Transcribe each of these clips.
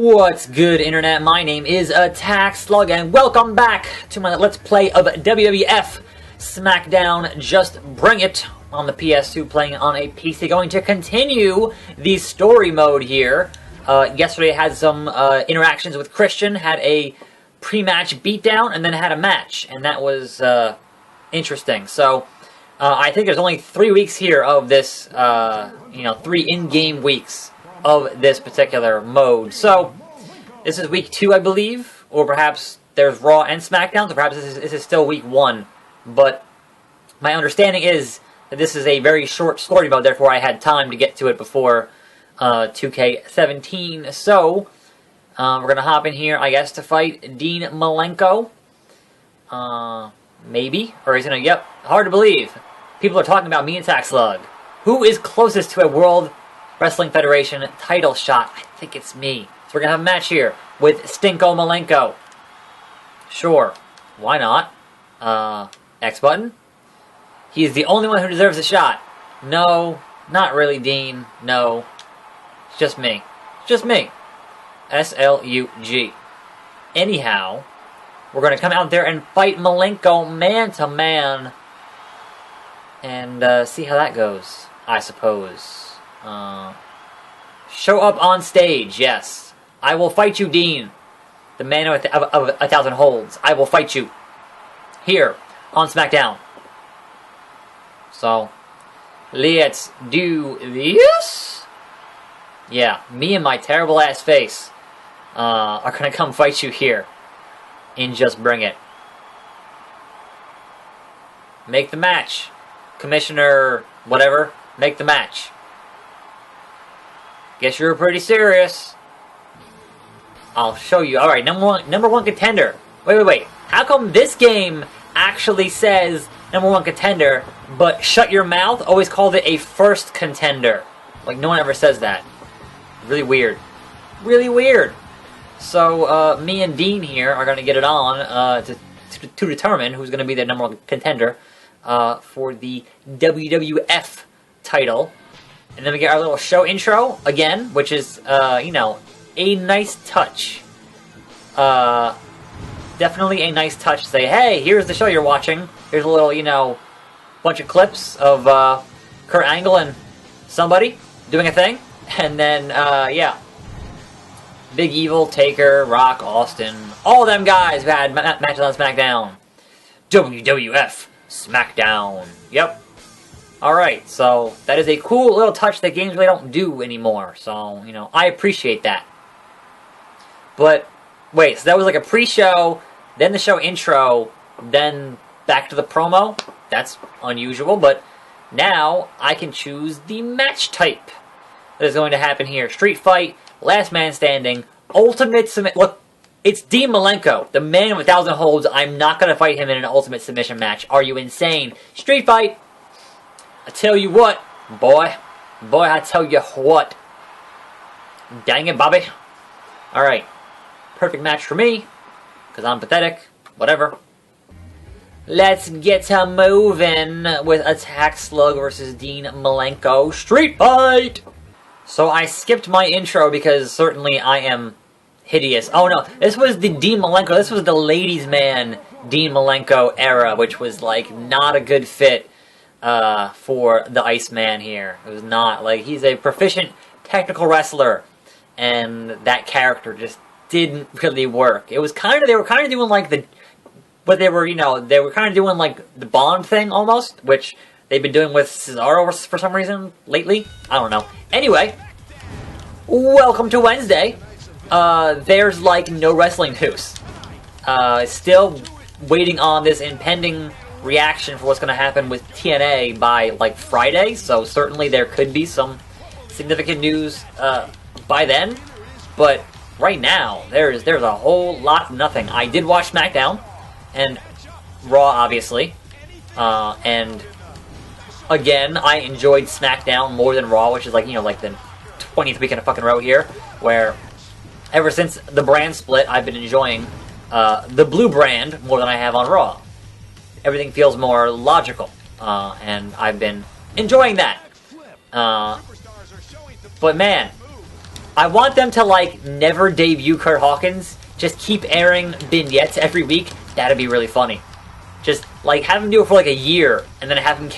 What's good, Internet? My name is attackslug, and welcome back to my Let's Play of WWF SmackDown. Just bring it on the PS2, playing on a PC. Going to continue the story mode here. Yesterday I had some interactions with Christian, had a pre-match beatdown, and then had a match, and that was interesting. So I think there's only 3 weeks here of this, 3 in-game weeks of this particular mode. So this is week 2, I believe, or perhaps there's Raw and SmackDown, so perhaps this is still week 1. But my understanding is that this is a very short story mode, therefore I had time to get to it before 2K17. So we're gonna hop in here, I guess, to fight Dean Malenko. Maybe, or he's gonna. Yep, hard to believe. People are talking about me and attackslug. Who is closest to a World Wrestling Federation title shot? I think it's me. So we're gonna have a match here with Stinko Malenko. Sure, why not? X button. He's the only one who deserves a shot. No, not really, Dean. No, it's just me. It's just me. SLUG. Anyhow, we're gonna come out there and fight Malenko man to man, and see how that goes, I suppose. Show up on stage, yes. I will fight you, Dean. The man of 1,000 holds. I will fight you. Here, on SmackDown. So, let's do this. Yeah, me and my terrible ass face are gonna come fight you here. And just bring it. Make the match. Commissioner, whatever, make the match. Guess you're pretty serious. I'll show you. Alright, number one contender. Wait. How come this game actually says number 1 contender, but Shut Your Mouth always called it a first contender? Like, no one ever says that. Really weird. Really weird. So, me and Dean here are going to get it on to determine who's going to be the number 1 contender for the WWF title. And then we get our little show intro again, which is, a nice touch. Definitely a nice touch to say, hey, here's the show you're watching. Here's a little, bunch of clips of Kurt Angle and somebody doing a thing. And then, yeah. Big Evil, Taker, Rock, Austin, all them guys who had matches on SmackDown. WWF SmackDown. Yep. Alright, so that is a cool little touch that games really don't do anymore. So, I appreciate that. But, wait, so that was like a pre-show, then the show intro, then back to the promo? That's unusual, but now I can choose the match type that is going to happen here. Street fight, last man standing, ultimate submit. Look, it's Dean Malenko, the man with 1,000 holds. I'm not going to fight him in an ultimate submission match. Are you insane? Street fight. I tell you what, boy, I tell you what. Dang it, Bobby. Alright, perfect match for me, because I'm pathetic, whatever. Let's get to moving with attackslug versus Dean Malenko. Street fight! So I skipped my intro because certainly I am hideous. Oh no, this was the Dean Malenko, this was the ladies' man Dean Malenko era, which was like not a good fit for the Iceman here. It was not. Like, he's a proficient technical wrestler, and that character just didn't really work. It was kind of, they were kind of doing like the, but they were, they were kind of doing like the Bond thing almost, which they've been doing with Cesaro for some reason lately. I don't know. Anyway, welcome to Wednesday. There's like no wrestling news. Still waiting on this impending reaction for what's going to happen with TNA by like Friday, so certainly there could be some significant news by then. But right now, there's a whole lot of nothing. I did watch SmackDown and Raw, obviously, and again, I enjoyed SmackDown more than Raw, which is like, like the 20th week in a fucking row here, where ever since the brand split, I've been enjoying the blue brand more than I have on Raw. Everything feels more logical, and I've been enjoying that. But man, I want them to, like, never debut Kurt Hawkins. Just keep airing vignettes every week. That'd be really funny. Just, like, have him do it for, like, a year, and then have him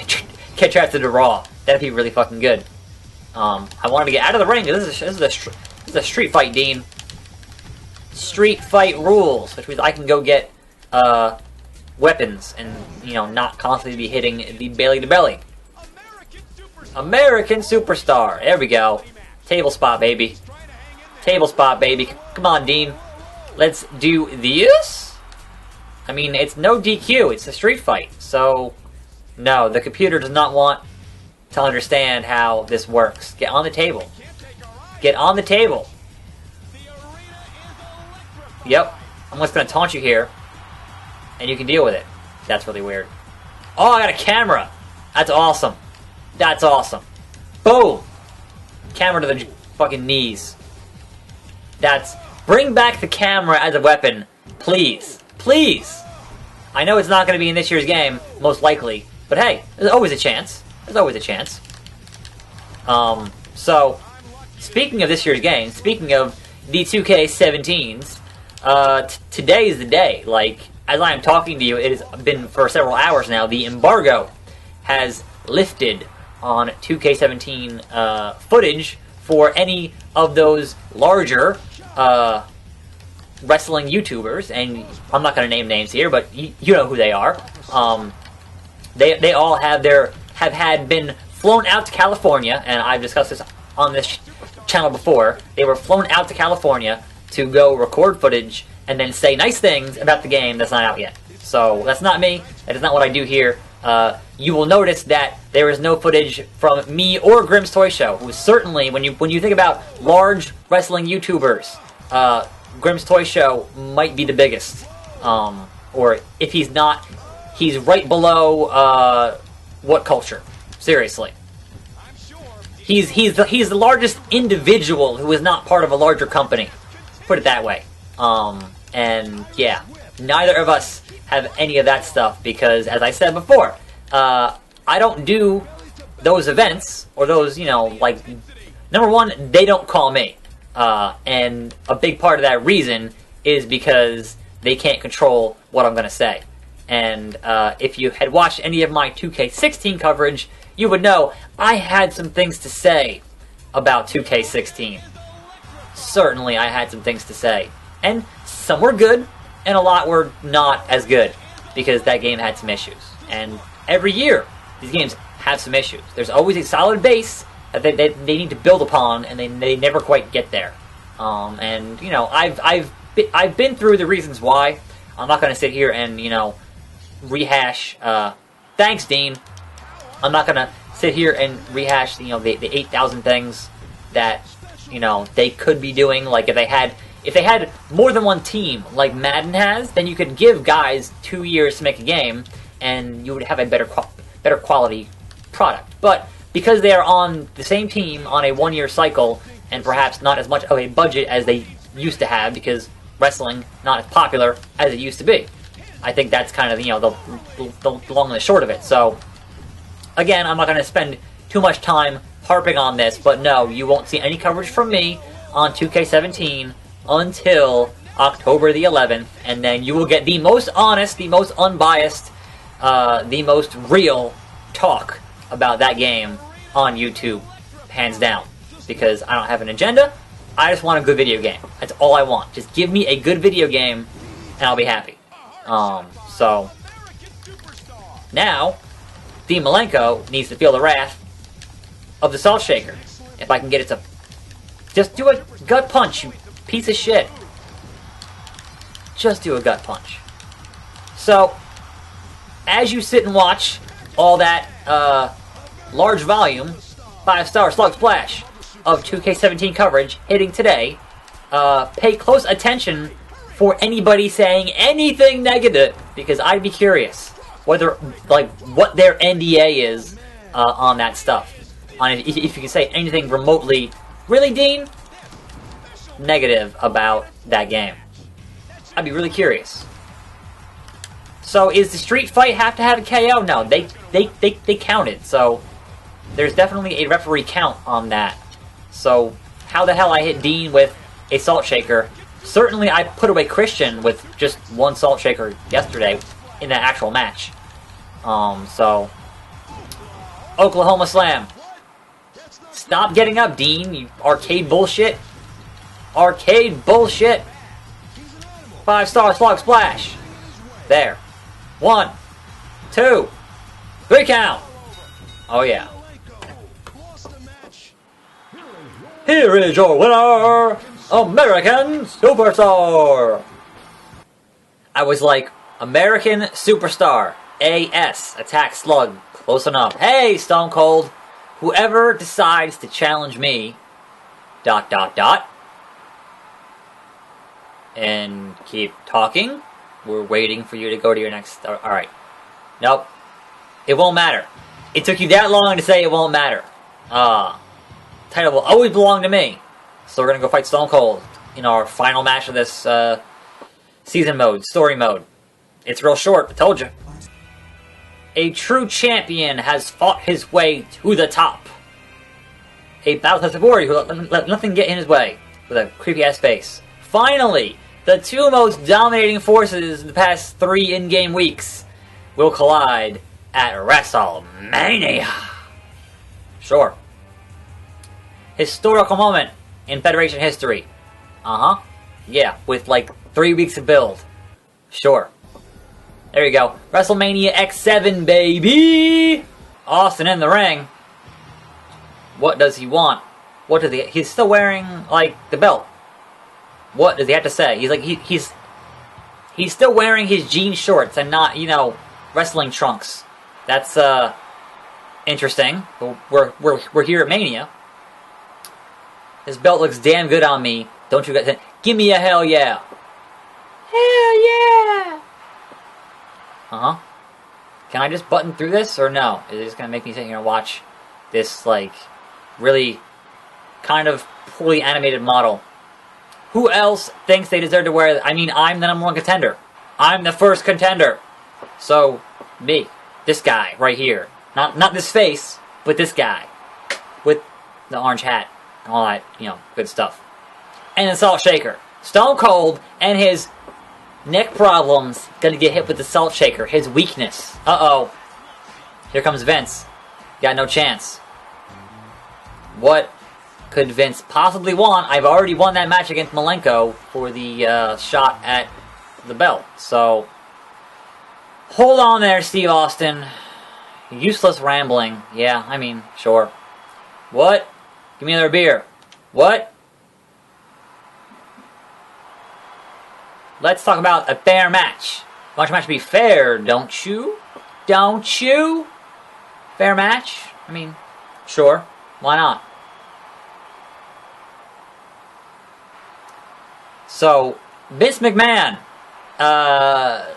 catch out to the Raw. That'd be really fucking good. I want him to get out of the ring. This is a street fight, Dean. Street fight rules, which means I can go get weapons and, you know, not constantly be hitting the belly to belly. American Superstar. There we go. Table spot, baby. Table spot, baby. Come on, Dean. Let's do this. I mean, it's no DQ. It's a street fight. So, no, the computer does not want to understand how this works. Get on the table. Get on the table. Yep. I'm just going to taunt you here. And you can deal with it. That's really weird. Oh, I got a camera. That's awesome. That's awesome. Boom. Camera to the fucking knees. That's... Bring back the camera as a weapon. Please. Please. I know it's not going to be in this year's game, most likely. But hey, there's always a chance. There's always a chance. So, speaking of this year's game, speaking of the 2K17s, today is the day. Like, as I am talking to you, it has been for several hours now. The embargo has lifted on 2K17 footage for any of those larger wrestling YouTubers, and I'm not going to name names here, but you know who they are. They all have been flown out to California, and I've discussed this on this channel before. They were flown out to California to go record footage and then say nice things about the game that's not out yet. So that's not me. That is not what I do here. You will notice that there is no footage from me or Grimm's Toy Show, who is certainly, when you think about large wrestling YouTubers, Grimm's Toy Show might be the biggest. Or if he's not, he's right below What Culture. Seriously. He's the largest individual who is not part of a larger company. Put it that way. And yeah, neither of us have any of that stuff because, as I said before, I don't do those events or those, you know, like, number one, they don't call me. And a big part of that reason is because they can't control what I'm going to say. And if you had watched any of my 2K16 coverage, you would know I had some things to say about 2K16. Certainly I had some things to say. And some were good, and a lot were not as good, because that game had some issues. And every year, these games have some issues. There's always a solid base that they need to build upon, and they never quite get there. And, you know, I've been through the reasons why. I'm not going to sit here and, you know, rehash, thanks, Dean. I'm not going to sit here and rehash, you know, the 8,000 things that, you know, they could be doing. Like, if they had more than one team, like Madden has, then you could give guys 2 years to make a game, and you would have a better quality product. But because they are on the same team on a 1 year cycle, and perhaps not as much of a budget as they used to have, because wrestling not as popular as it used to be. I think that's kind of, you know, the long and the short of it. So, again, I'm not going to spend too much time harping on this, but no, you won't see any coverage from me on 2K17 until October the 11th, and then you will get the most honest, the most unbiased, the most real talk about that game on YouTube, hands down. Because I don't have an agenda, I just want a good video game. That's all I want. Just give me a good video game, and I'll be happy. So, now, Dean Malenko needs to feel the wrath of the Salt Shaker. If I can get it to... Just do a gut punch, you piece of shit. Just do a gut punch. So, as you sit and watch all that large volume, 5-star slug splash of 2K17 coverage hitting today, pay close attention for anybody saying anything negative, because I'd be curious whether, like, what their NDA is on that stuff. If you can say anything remotely, really, Dean? Negative about that game. I'd be really curious. So, is the street fight have to have a KO? No, they counted, so there's definitely a referee count on that. So, how the hell I hit Dean with a salt shaker. Certainly I put away Christian with just one salt shaker yesterday in that actual match. So Oklahoma Slam. Stop getting up, Dean, you arcade bullshit. Arcade bullshit. 5-star slug splash. There. 1, 2, 3 count. Oh yeah. Here is your winner, American Superstar. I was like, American Superstar, AS, Attack Slug, close enough. Hey, Stone Cold, whoever decides to challenge me, ... And keep talking. We're waiting for you to go to your next... Alright. Nope. It won't matter. It took you that long to say it won't matter. Title will always belong to me. So we're gonna go fight Stone Cold in our final match of this season mode, story mode. It's real short, I told you. A true champion has fought his way to the top. A battle-tested warrior who let nothing get in his way, with a creepy-ass face. Finally, the two most dominating forces in the past 3 in-game weeks will collide at WrestleMania. Sure. Historical moment in Federation history. Yeah, with like 3 weeks of build. Sure. There you go. WrestleMania X7, baby! Austin in the ring. What does he want? What does he... He's still wearing, like, the belt. What does he have to say? He's like, he's still wearing his jean shorts and not, you know, wrestling trunks. That's, interesting. We're here at Mania. This belt looks damn good on me. Don't you guys... Give me a hell yeah. Hell yeah! Can I just button through this, or no? Is it just gonna make me sit here and watch this, like, really kind of poorly animated model? Who else thinks they deserve to wear... I mean, I'm the #1 contender. I'm the first contender. So, me. This guy, right here. Not this face, but this guy. With the orange hat. And all that, you know, good stuff. And the salt shaker. Stone Cold and his neck problems gonna get hit with the salt shaker. His weakness. Uh-oh. Here comes Vince. Got no chance. What could Vince possibly want? I've already won that match against Malenko for the shot at the belt. So, hold on there, Steve Austin. Useless rambling. Yeah, I mean, sure. What? Give me another beer. What? Let's talk about a fair match. Want your match to be fair, don't you? Don't you? Fair match? I mean, sure. Why not? So, Vince McMahon,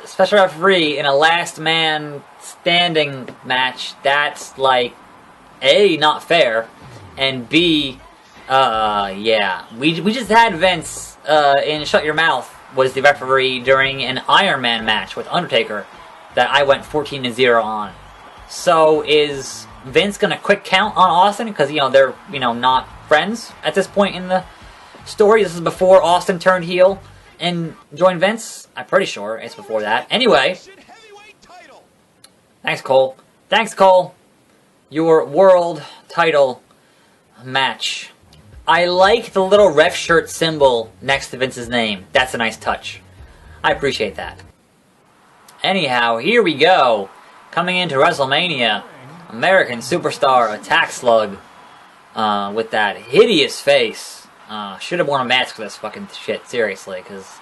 special referee in a last man standing match. That's like, A, not fair, and B, yeah. We just had Vince in Shut Your Mouth was the referee during an Iron Man match with Undertaker that I went 14-0 on. So is Vince gonna quick count on Austin because, you know, they're, you know, not friends at this point in the story? This is before Austin turned heel and joined Vince. I'm pretty sure it's before that. Anyway, thanks, Cole. Thanks, Cole. Your world title match. I like the little ref shirt symbol next to Vince's name. That's a nice touch. I appreciate that. Anyhow, here we go. Coming into WrestleMania, American Superstar Attack Slug with that hideous face. Should have worn a mask for this fucking shit, seriously, because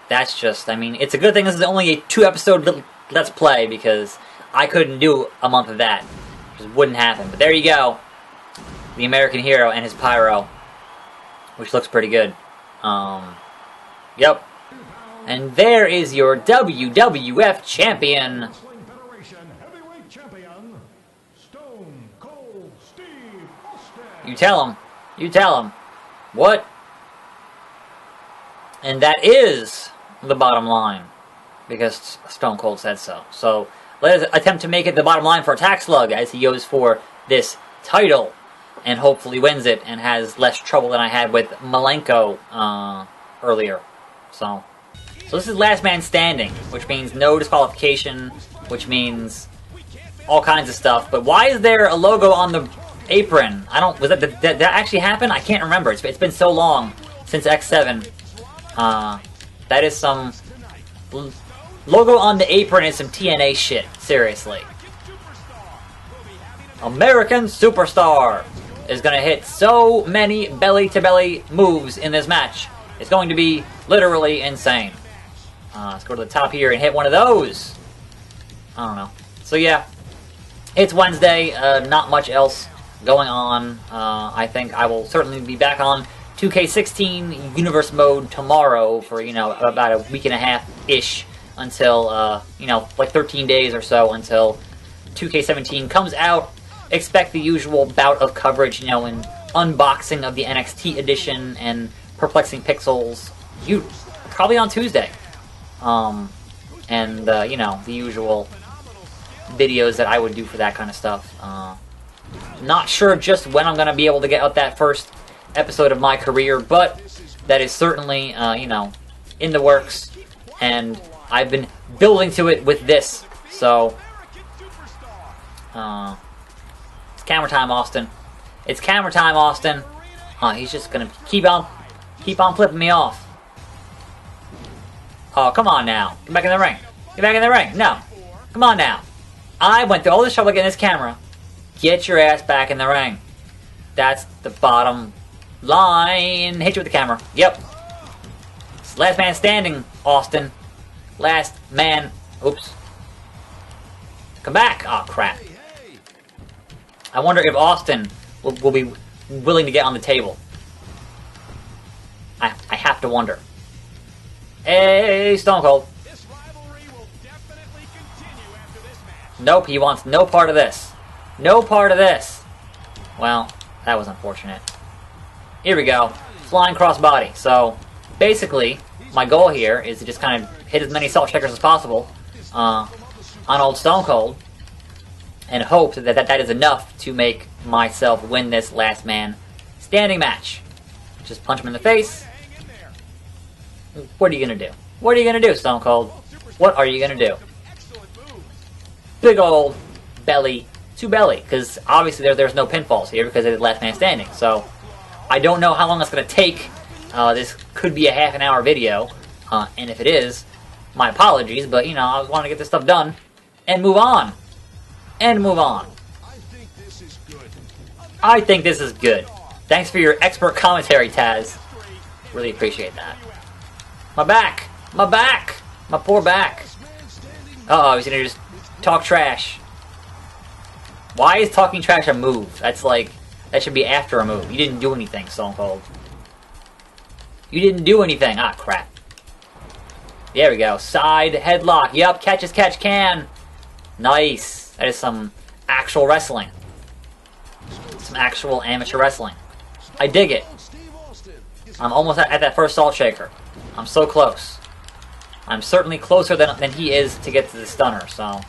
that's just, I mean, it's a good thing this is only a 2-episode Let's Play, because I couldn't do a month of that. It just wouldn't happen. But there you go. The American Hero and his pyro, which looks pretty good. Yep. And there is your WWF Champion. You tell him. You tell him. What? And that is the bottom line, because Stone Cold said so. So let us attempt to make it the bottom line for Attack Slug as he goes for this title. and hopefully wins it and has less trouble than I had with Malenko earlier. So this is last man standing, which means no disqualification, which means all kinds of stuff. But why is there a logo on the apron? Did that actually happen? I can't remember. It's been so long since X7. That is some logo on the apron is some TNA shit. Seriously. American Superstar is going to hit so many belly-to-belly moves in this match. It's going to be literally insane. Let's go to the top here and hit one of those. I don't know. So yeah, it's Wednesday. Not much else going on. I think I will certainly be back on 2K16 Universe Mode tomorrow for, about a week and a half-ish until, like 13 days or so until 2K17 comes out. Expect the usual bout of coverage, and unboxing of the NXT edition and Perplexing Pixels, probably on Tuesday. And, the usual videos that I would do for that kind of stuff. Not sure just when I'm going to be able to get out that first episode of my career, but that is certainly, in the works, and I've been building to it with this, so, it's camera time, Austin. It's camera time, Austin. He's just gonna keep on flipping me off. Oh, come on now. Get back in the ring. Get back in the ring. No. Come on now. I went through all this trouble getting this camera. Get your ass back in the ring. That's the bottom line. Hit you with the camera. Yep. It's last man standing, Austin. Last man. Oops. Come back. Oh, crap. I wonder if Austin will be willing to get on the table. I have to wonder. Hey, Stone Cold. Nope, he wants no part of this. No part of this. Well, that was unfortunate. Here we go. Flying crossbody. So, basically, my goal here is to just kind of hit as many salt shakers as possible on old Stone Cold, and hope that is enough to make myself win this last man standing match. Just punch him in the face. What are you going to do? What are you going to do, Stone Cold? What are you going to do? Big old belly to belly, because obviously there's no pinfalls here because it is last man standing. So I don't know how long it's going to take. This could be a half an hour video, and if it is, my apologies, but I want to get this stuff done and move on. And move on. I think this is good. Thanks for your expert commentary, Taz. Really appreciate that. My back! My back! My poor back. Uh-oh, he's gonna just talk trash. Why is talking trash a move? That's like, that should be after a move. You didn't do anything, Stone Cold. You didn't do anything. Ah, crap. There we go. Side headlock. Yep, catch as catch can. Nice. That is some actual wrestling. Some actual amateur wrestling. I dig it. I'm almost at that first salt shaker. I'm so close. I'm certainly closer than he is to get to the stunner, so.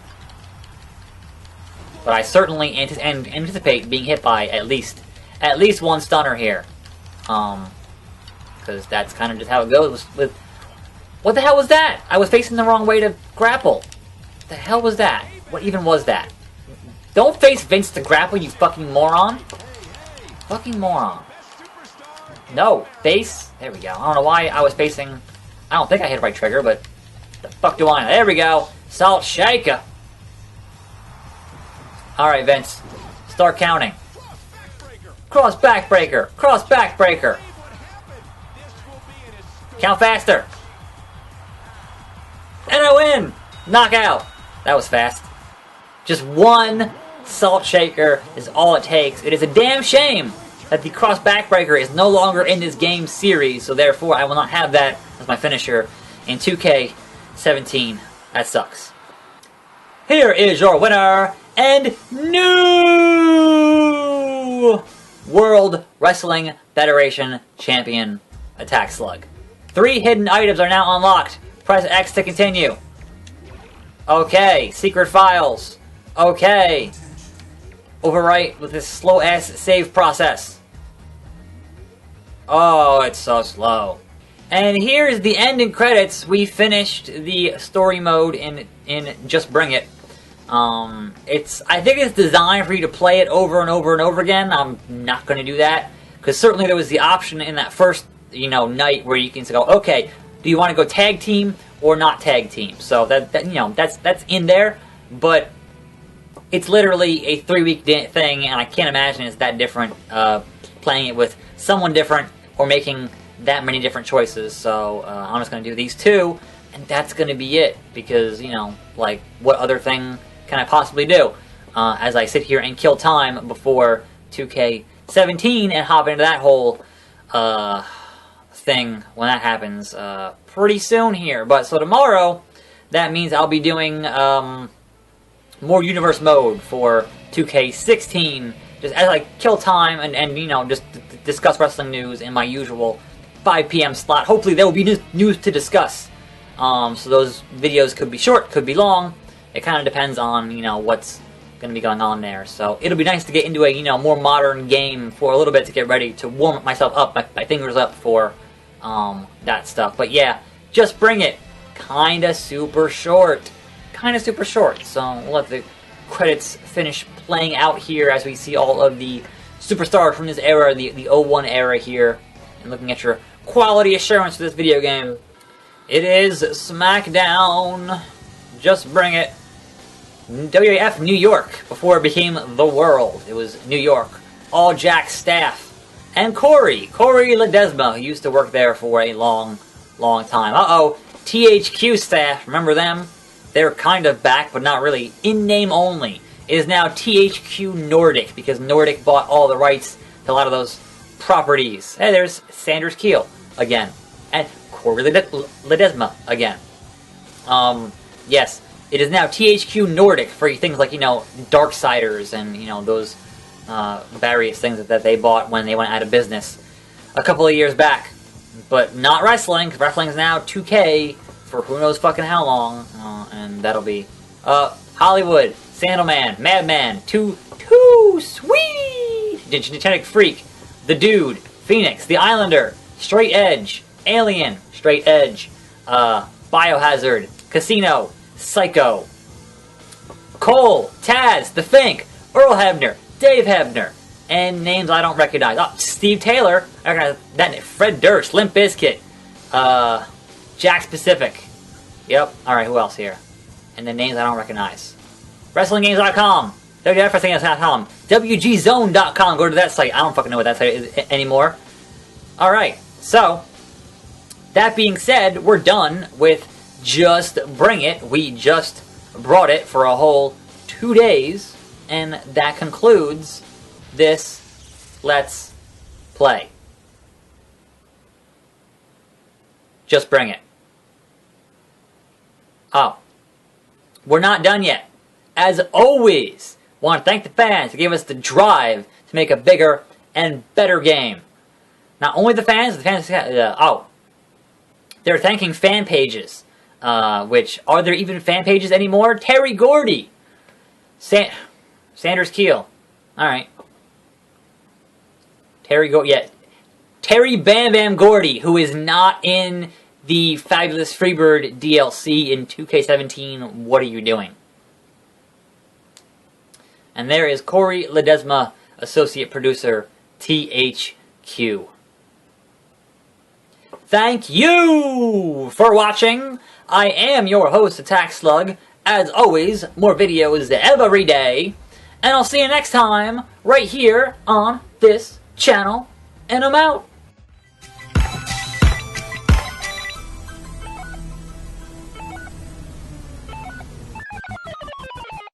But I certainly anticipate being hit by at least one stunner here. Because that's kind of just how it goes with... What the hell was that? I was facing the wrong way to grapple. What the hell was that? What even was that? Don't face Vince to grapple, you fucking moron. Fucking moron. No, face. There we go. I don't know why I was facing... I don't think I hit the right trigger, but... The fuck do I know? There we go. Salt shaker. Alright, Vince. Start counting. Cross backbreaker. Cross backbreaker. Count faster. And I win! Knockout. That was fast. Just one salt shaker is all it takes. It is a damn shame that the cross backbreaker is no longer in this game series, so therefore I will not have that as my finisher in 2K17. That sucks. Here is your winner and new World Wrestling Federation Champion, Attackslug. 3 hidden items are now unlocked. Press X to continue. Okay, secret files. Okay. overwrite with this slow-ass save process. Oh, it's so slow. And here's the ending credits. We finished the story mode in Just Bring It. I think it's designed for you to play it over and over and over again. I'm not going to do that, because certainly there was the option in that first, night where you can go, okay, do you want to go tag team or not tag team? So that's in there, but it's literally a 3-week thing, and I can't imagine it's that different playing it with someone different or making that many different choices. So I'm just going to do these two, and that's going to be it, because, like, what other thing can I possibly do as I sit here and kill time before 2K17 and hop into that whole thing when that happens pretty soon here. But so tomorrow, that means I'll be doing more universe mode for 2K16, just as I kill time and just discuss wrestling news in my usual 5 p.m. slot. Hopefully there will be news to discuss. So those videos could be short, could be long. It kind of depends on, what's going to be going on there. So it'll be nice to get into a, more modern game for a little bit to get ready to warm myself up, my fingers up for that stuff. But yeah, Just Bring It. Kinda super short. So we'll let the credits finish playing out here as we see all of the superstars from this era, the 01 era here. And looking at your quality assurance for this video game. It is SmackDown. Just Bring It. WWF New York, before it became the world. It was New York. All Jack staff. And Corey Ledesma, who used to work there for a long time. Uh-oh, THQ staff, remember them? They're kind of back, but not really. In name only. It is now THQ Nordic, because Nordic bought all the rights to a lot of those properties. Hey, there's Sanders Keel again. And Corey Ledesma again. Yes, it is now THQ Nordic for things like, Darksiders and, those various things that they bought when they went out of business a couple of years back. But not wrestling, because wrestling is now 2K for who knows fucking how long. And that'll be Hollywood, Sandalman, Madman, Too Sweet, Genetic Freak, The Dude, Phoenix, The Islander, Straight Edge, Alien, Straight Edge, Biohazard, Casino, Psycho, Cole, Taz, The Fink, Earl Hebner, Dave Hebner, and names I don't recognize. Oh, Steve Taylor, I recognize that name. Fred Durst, Limp Bizkit, Jack Pacific. Yep, alright, who else here? And the names I don't recognize. WrestlingGames.com, WWFWrestlingGames.com, WGZone.com, go to that site. I don't fucking know what that site is anymore. Alright, so, that being said, we're done with Just Bring It. We just brought it for a whole 2 days, and that concludes this Let's Play. Just Bring It. Oh, we're not done yet. As always, want to thank the fans who gave us the drive to make a bigger and better game. Not only the fans, they're thanking fan pages. Which, are there even fan pages anymore? Terry Gordy. Sanders Keel. Alright. Terry Bam Bam Gordy, who is not in the Fabulous Freebird DLC in 2K17. What are you doing? And there is Corey Ledesma, Associate Producer, THQ. Thank you for watching. I am your host, attackslug. As always, more videos every day. And I'll see you next time, right here on this channel. And I'm out.